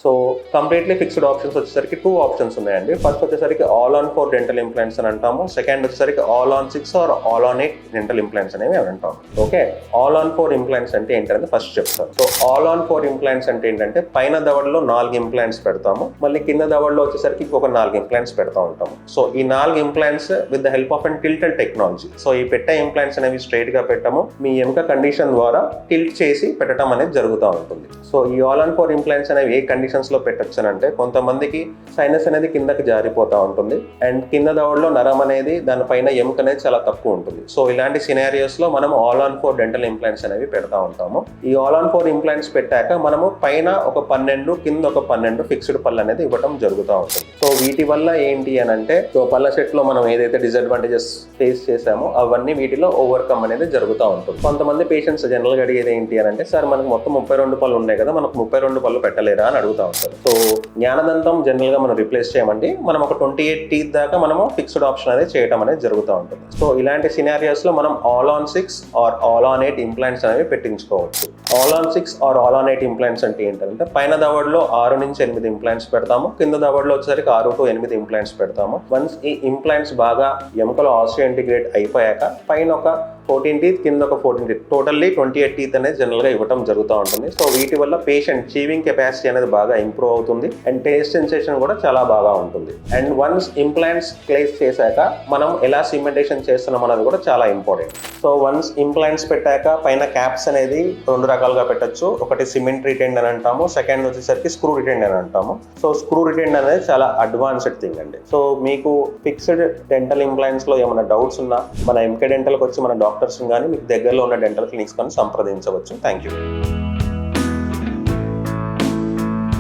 So completely fixed options వచ్చేసరికి 2 options ఉన్నాయండి. First వచ్చేసరికి ఆల్ ఆన్ 4 డెంటల్ ఇంప్లాంట్స్ అని అంటాము. సెకండ్ వచ్చేసరికి all on 6 or all on 8 dental implants అనేవి అంటాం. ఓకే, ఆల్ ఆన్ 4 ఇంప్లాంట్స్ అంటే ఏంటంటే ఫస్ట్ చెప్తాను. సో ఆల్ ఆన్ 4 ఇంప్లాంట్స్ అంటే ఏంటంటే పైన దవడలో 4 ఇంప్లాంట్స్ పెడతాము, మళ్ళీ కింద దవడలో వచ్చేసరికి ఇంకొక 4 ఇంప్లాంట్స్ పెడతా ఉంటాము. సో ఈ 4 implants with the help of and tilted technology. So ఈ పెట్టే ఇంప్లాంట్స్ అనేవి స్ట్రైట్ గా పెట్టాము, మీ ఎముక కండిషన్ ద్వారా టిల్ట్ చేసి పెట్టడం అనేది జరుగుతూ ఉంటుంది. సో ఈ ఆల్ ఆన్ 4 ఇంప్లాంట్స్ అనేవి ఏ కండిషన్స్ లో పెట్టచ్చు అంటే కొంతమందికి సైనస్ అనేది కిందకి జారిపోతూ ఉంటుంది అండ్ కింద దవడలో నరం అనేది దానిపైన ఎముక అనేది చాలా తక్కువ ఉంటుంది. సో ఇలాంటి సినారియోస్ లో మనం ఆల్ ఆన్ 4 డెంటల్ ఇంప్లాంట్స్ అనేవి పెడతా ఉంటాము. ఈ ఆల్ ఆన్ 4 ఇంప్లాంట్స్ పెట్టాక మనము పైన ఒక 12 కింద ఒక 12 ఫిక్స్డ్ పళ్ళు అనేది ఇవ్వడం జరుగుతూ ఉంటుంది. సో వీటి వల్ల ఏంటి అని అంటే సో పళ్ళ సెట్ లో మనం ఏదైతే డిసడ్వాంటేజెస్ ఫేస్ చేసామో అవన్నీ వీటిలో ఓవర్కమ్ అనేది జరుగుతూ ఉంటుంది. కొంతమంది పేషెంట్స్ జనరల్ గా అడిగేది ఏంటి అని అంటే సార్ మనకు మొత్తం 32 పళ్ళు ఉన్నాయి కదా, మనకు 32 పళ్ళు పెట్టలేరా అని అడుగుతా ఉంటారు. సో జ్ఞానదంతం జనరల్ గా మనం రిప్లేస్ చేయమండి, మనం ఒక 28 టీత్ దాకా మనము ఫిక్స్డ్ ఆప్షన్ అనేది చేయడం అనేది జరుగుతూ ఉంటుంది. సో ఇలాంటి సినారియోస్ లో మనం all on 6 or all on 8 implants అనేవి పెట్టించుకోవచ్చు. All on 6 or all on 8 implants అంటే ఏంటంటే పైన దవడలో 6 నుంచి 8 ఇంప్లాంట్స్ పెడతాము, కింద దవడలో వచ్చేసరికి 6 to 8 ఇంప్లాంట్స్ పెడతాము. వన్స్ ఈ ఇంప్లాంట్స్ బాగా ఎముకలో ఆస్టియో ఇంటిగ్రేట్ అయిపోయాక పైన ఒక 14 టీత్ కింద ఒక 14 టీత్ టోటల్లీ 28 టీత్ అనేది జనరల్ గా ఇవ్వడం జరుగుతూ ఉంటుంది. సో వీటి వల్ల పేషెంట్ చీవింగ్ కెపాసిటీ అనేది బాగా ఇంప్రూవ్ అవుతుంది అండ్ టేస్ట్ సెన్సేషన్ కూడా చాలా బాగా ఉంటుంది. అండ్ వన్స్ ఇంప్లాంట్స్ ప్లేస్ చేశాక మనం ఎలా సిమెంటేషన్ చేస్తున్నాం అనేది కూడా చాలా ఇంపార్టెంట్. సో వన్స్ ఇంప్లాంట్స్ పెట్టాక పైన క్యాప్స్ అనేది 2 రకాలుగా పెట్టచ్చు. ఒకటి సిమెంట్ రిటైన్డ్ అని అంటాము, సెకండ్ వచ్చేసరికి స్క్రూ రిటైన్డ్ అని అంటాము. సో స్క్రూ రిటైన్డ్ అనేది చాలా అడ్వాన్స్డ్ థింగ్ అండి. సో మీకు ఫిక్స్డ్ డెంటల్ ఇంప్లాంట్స్ లో ఏమైనా డౌట్స్ ఉన్నా మన ఎంకే డెంటల్కి వచ్చి మన డాక్టర్స్ కానీ మీకు దగ్గరలో ఉన్న డెంటల్ క్లినిక్స్ కానీ సంప్రదించవచ్చు. Thank you.